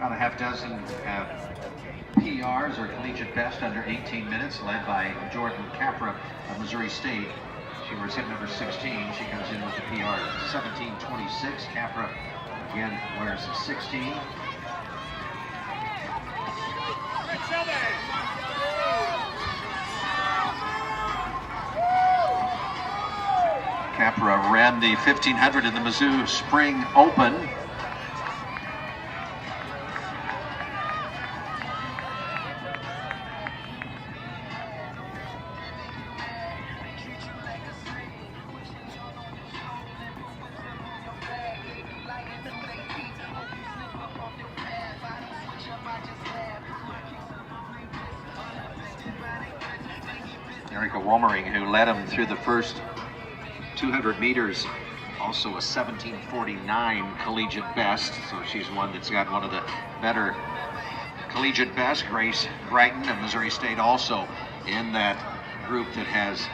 About a half dozen have PRs or collegiate best under 18 minutes, led by Jordan Capra of Missouri State. She wears hip number 16. She comes in with the PR 17:26. Capra again wears 16. Capra ran the 1500 in the Mizzou Spring Open. Who led him through the first 200 meters, also a 17:49 collegiate best, so she's one that's got one of the better collegiate bests. Grace Brighton of Missouri State also in that group that has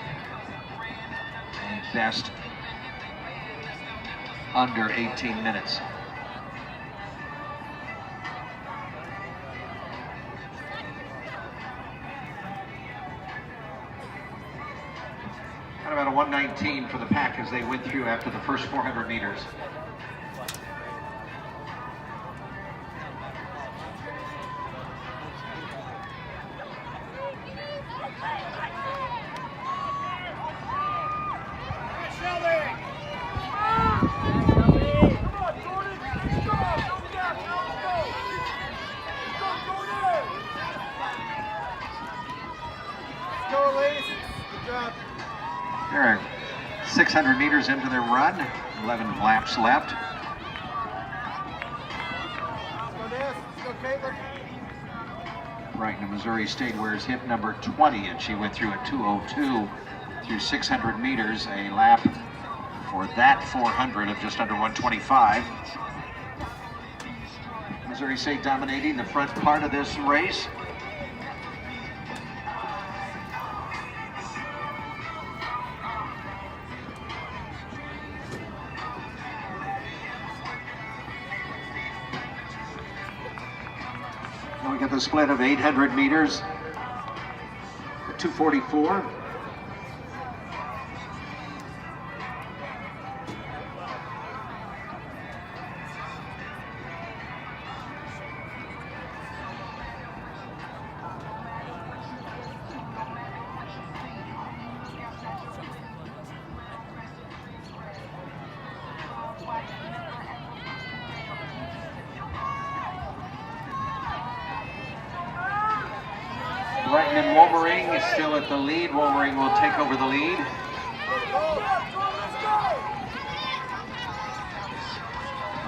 a best under 18 minutes. About a 1:19 for the pack as they went through after the first 400 meters. They're 600 meters into their run, 11 laps left. Brighton of Missouri State wears hip number 20, and she went through at 2:02 through 600 meters, a lap for that 400 of just under 1:25. Missouri State dominating the front part of this race. We got the split of 800 meters, 2:44. Brighton and Wolvering is still at the lead. Wolvering will take over the lead.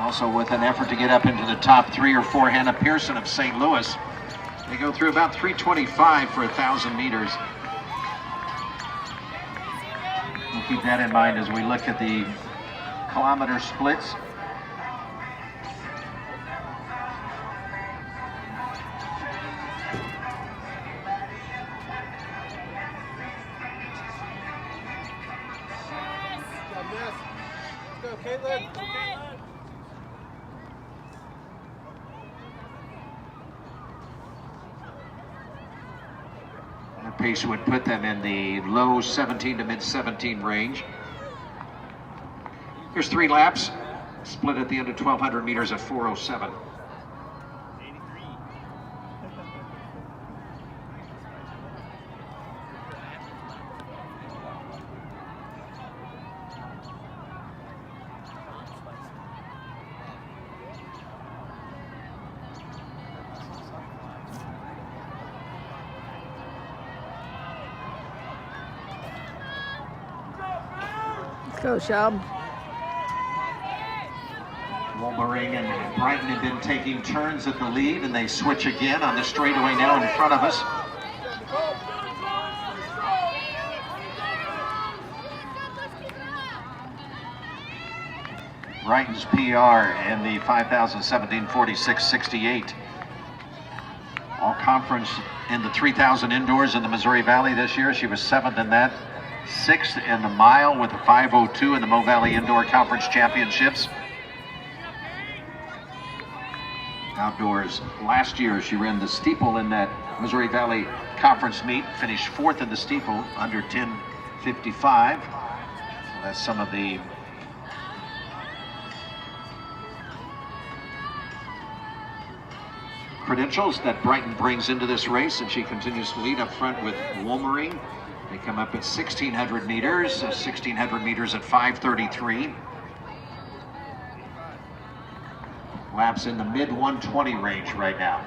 Also with an effort to get up into the top 3 or 4, Hannah Pearson of St. Louis. They go through about 3:25 for 1,000 meters. We'll keep that in mind as we look at the kilometer splits. That pace would put them in the low 17 to mid 17 range. There's 3 laps, split at the end of 1,200 meters at 4:07. Go, Shelby. Wolvering and Brighton have been taking turns at the lead, and they switch again on the straightaway now in front of us. Brighton's PR in the 5,017 46.68. All conference in the 3,000 indoors in the Missouri Valley this year. She was 7th in that. 6th in the mile with a 5:02 in the Mo Valley Indoor Conference Championships. outdoors. Last year, she ran the steeple in that Missouri Valley Conference meet, finished 4th in the steeple, under 10:55. So that's some of the credentials that Brighton brings into this race, and she continues to lead up front with Wolmering. They come up at 1,600 meters, 1,600 meters at 5:33. Laps in the mid 120 range right now.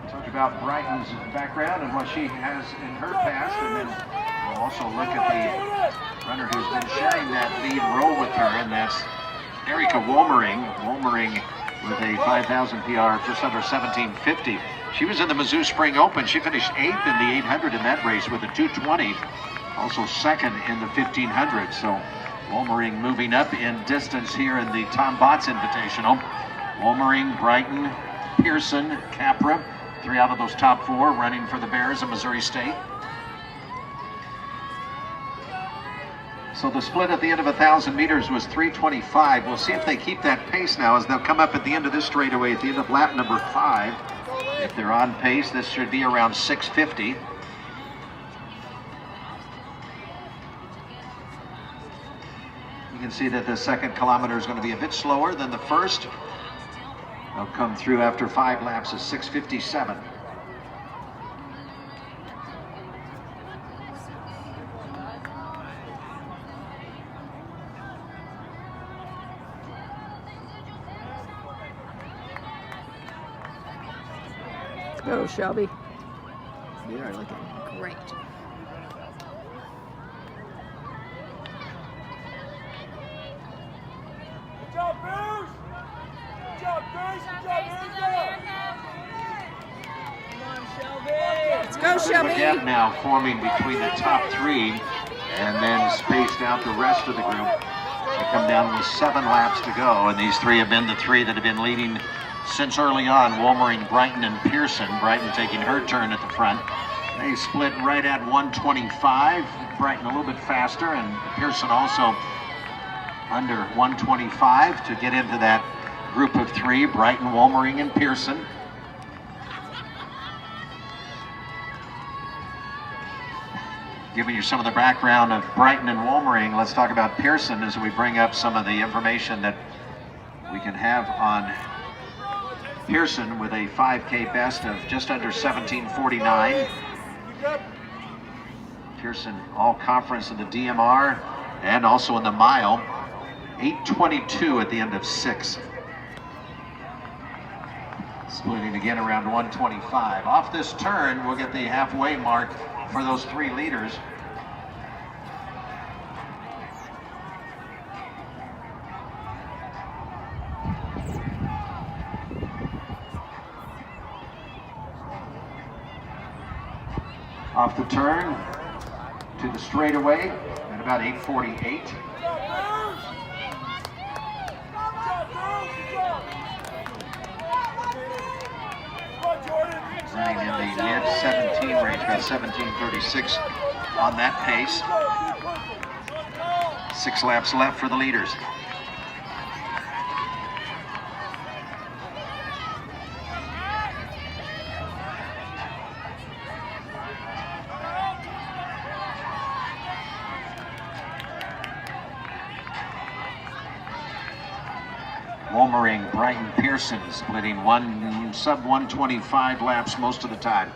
Talk about Brighton's background and what she has in her past, and then we'll also look at the runner who's been sharing that lead role with her, and that's Erica Wolmering. Wolmering with a 5,000 PR, just under 17:50. She was in the Mizzou Spring Open. She finished 8th in the 800 in that race with a 2:20. Also 2nd in the 1,500. So Wolmering moving up in distance here in the Tom Botts Invitational. Wolmering, Brighton, Pearson, Capra, 3 out of those top 4 running for the Bears of Missouri State. So the split at the end of 1,000 meters was 3:25. We'll see if they keep that pace now as they'll come up at the end of this straightaway at the end of lap number 5. If they're on pace, this should be around 6:50. You can see that the second kilometer is going to be a bit slower than the first. They'll come through after 5 laps at 6:57. Go, Shelby. You are looking great. Good job, Bruce! Good job, Bruce! Good job, Erica! Come on, Shelby! Let's go, The Shelby. gap now forming between the top 3 and then spaced out the rest of the group. They come down with 7 laps to go, and these 3 have been the 3 that have been leading since early on. Wolmering, Brighton, and Pearson. Brighton taking her turn at the front. They split right at 125. Brighton a little bit faster, and Pearson also under 125 to get into that group of 3. Brighton, Wolmering, and Pearson. Giving you some of the background of Brighton and Wolmering, let's talk about Pearson as we bring up some of the information that we can have on Pearson with a 5K best of just under 17:49. Pearson all conference in the DMR and also in the mile. 8:22 at the end of 6. Splitting again around 125. Off this turn, we'll get the halfway mark for those 3 leaders. Off the turn to the straightaway at about 8:48. Running in the mid 17 range, about 17:36 on that pace. 6 laps left for the leaders. Wolmering, Brighton, Pearson splitting sub 125 laps most of the time.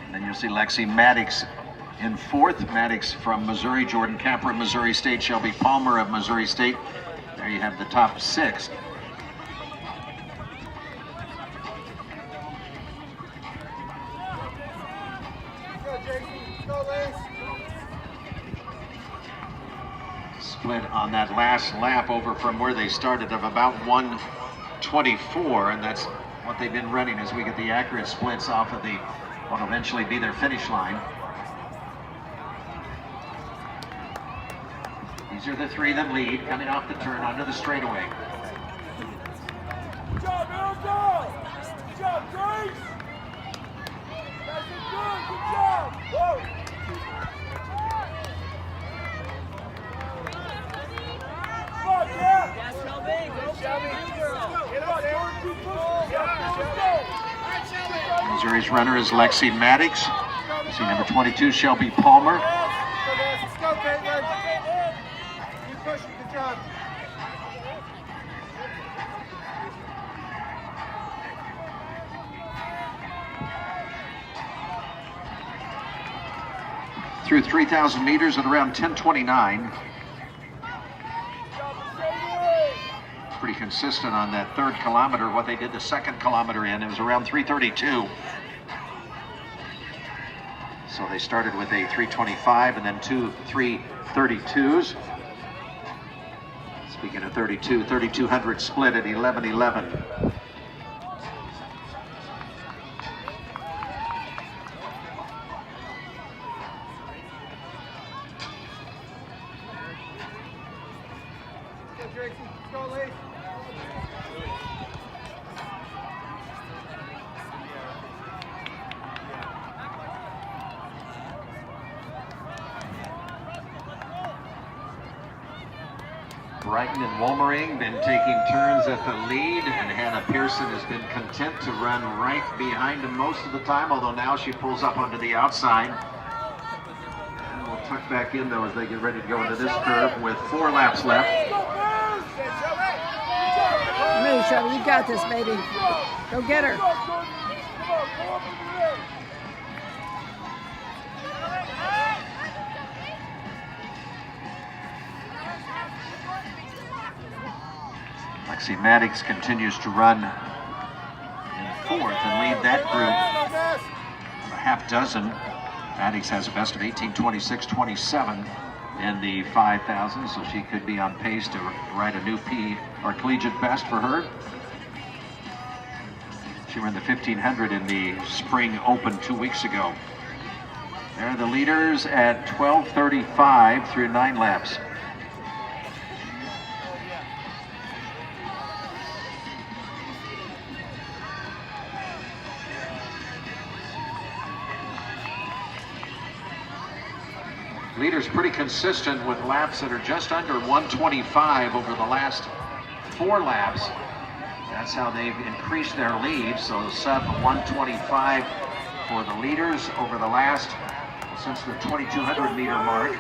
And then you'll see Lexi Maddox in 4th. Maddox from Missouri, Jordan Capper of Missouri State, Shelby Palmer of Missouri State. There you have the top 6. Split on that last lap over from where they started of about 124, and that's what they've been running as we get the accurate splits off of the what will eventually be their finish line. These These are the three that lead, coming off the turn onto the straightaway. Good job, Erica! Good job, Grace! Guys are good, good job! Whoa! Come on, Cap! Yeah, Shelby, go Shelby, girl. Get up there! Keep pushing! Let's go! Missouri's runner is Lexi Maddox. See number 22, Shelby Palmer. Let's go, Caitlin! Keep pushing, good job! Through 3,000 meters at around 10:29. Pretty consistent on that third kilometer. What they did the second kilometer in, it was around 3:32. So they started with a 3:25 and then two 3:32s. Speaking of 32, 3,200 split at 11:11. Brighton and Wolmering been taking turns at the lead, and Hannah Pearson has been content to run right behind him most of the time, although now she pulls up onto the outside. And we'll tuck back in though as they get ready to go into this curve with 4 laps left. Move, Shelby. You got this, baby. Go get her. Lexi Maddox continues to run in 4th and lead that group. A half dozen. Maddox has a best of 18:26.27 in the 5,000, so she could be on pace to write a new P or collegiate best for her. She ran the 1,500 in the Spring Open 2 weeks ago. They're the leaders at 12:35 through 9 laps. Leaders pretty consistent with laps that are just under 125 over the last 4 laps. That's how they've increased their lead. So sub 125 for the leaders over the last, since the 2,200 meter mark.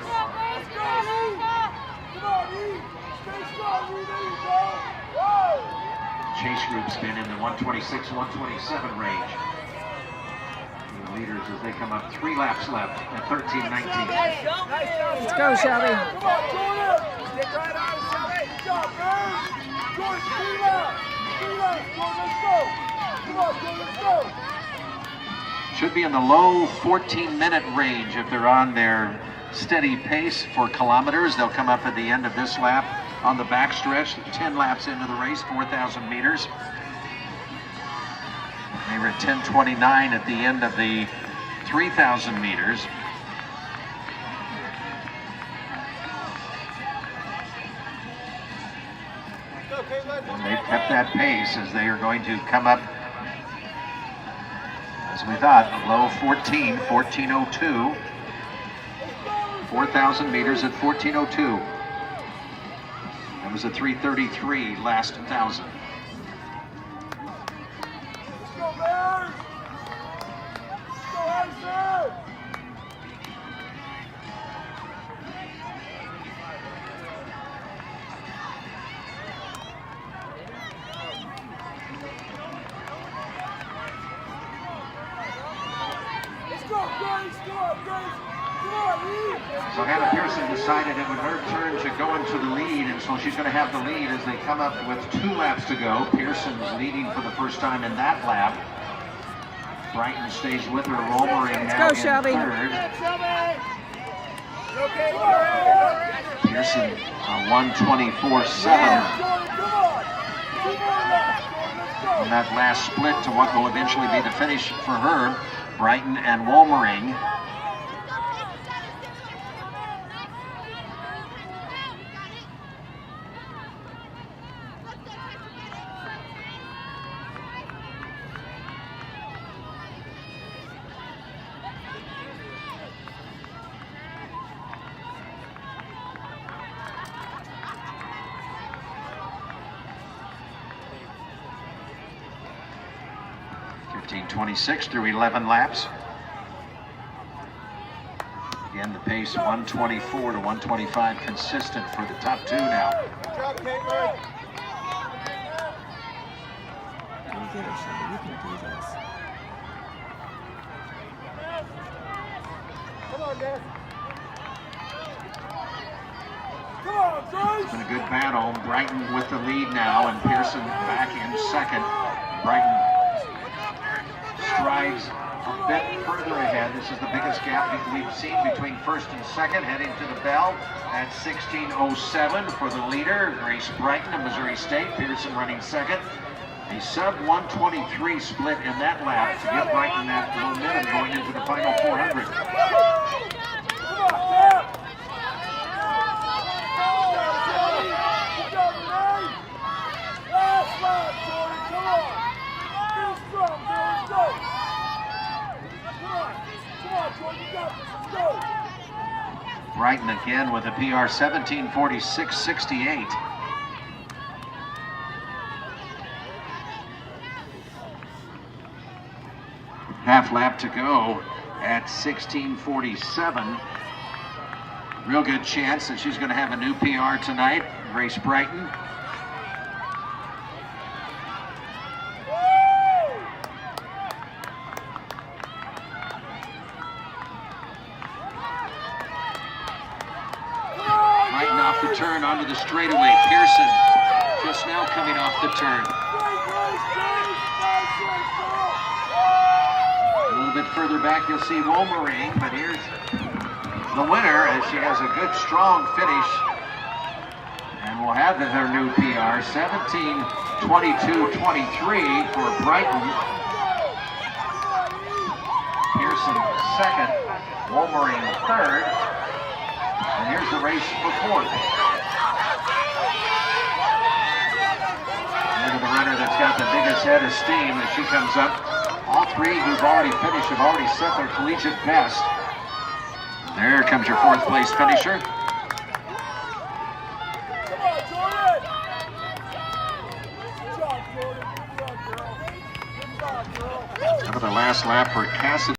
Chase group's been in the 126, 127 range. Leaders as they come up 3 laps left at 13:19. Let's go, Shelby. Come on, Jordan! Stick right on, Shelby! Good job, man! Jordan, speed up! Speed up! Jordan, let's go! Come on, Jordan, let's go! Should be in the low 14-minute range if they're on their steady pace for kilometers. They'll come up at the end of this lap on the backstretch, 10 laps into the race, 4,000 meters. They were at 10:29 at the end of the 3,000 meters. And they've kept that pace as they are going to come up, as we thought, low 14, 14:02. 4,000 meters at 14:02. That was a 3:33 last 1,000. So Hannah Pearson decided it was her turn to go into the lead, and so she's going to have the lead as they come up with 2 laps to go. Pearson's leading for the first time in that lap. Brighton stays with her, Wolmering now go, Shelby. in 3rd. Pearson 1:24.7 on that last split to what will eventually be the finish for her. Brighton and Wolmering. 14:26 through 11 laps. Again, the pace 124 to 125 consistent for the top two now. Good job, Caitlin. You get it, Shelby. You can do this. Come on, Dan. Come on, Joyce. It's been a good battle. Brighton with the lead now, and Pearson back in second. Brighton strides a bit further ahead. This is the biggest gap we've seen between first and second, heading to the bell at 16:07 for the leader, Grace Brighton of Missouri State. Pearson running second. A sub-123 split in that lap to give Brighton that momentum going into the final 400. Come on, Dan. Good job, Renee. Last lap, Jordan. Come on. Finish strong, girl. Let's go. Come on, Jordan. You got this. Let's go. Brighton again with a PR 17:46.68. Half lap to go at 16:47. Real good chance that she's going to have a new PR tonight, Grace Brighton. Brighton off the turn onto the straightaway. Pearson just now coming off the turn. A little bit further back, you'll see Wolmering, but here's the winner as she has a good, strong finish. And we'll have her new PR, 17:22.23 for Brighton. Pearson second, Wolmering third. And here's the race for fourth. Look at the runner that's got the biggest head of steam as she comes up. All three who've already finished have already set their collegiate best. There comes your fourth place finisher. Come on, Jordan. Good job, Jordan. Good job, girl. Good job, girl. Over the last lap for Cassidy.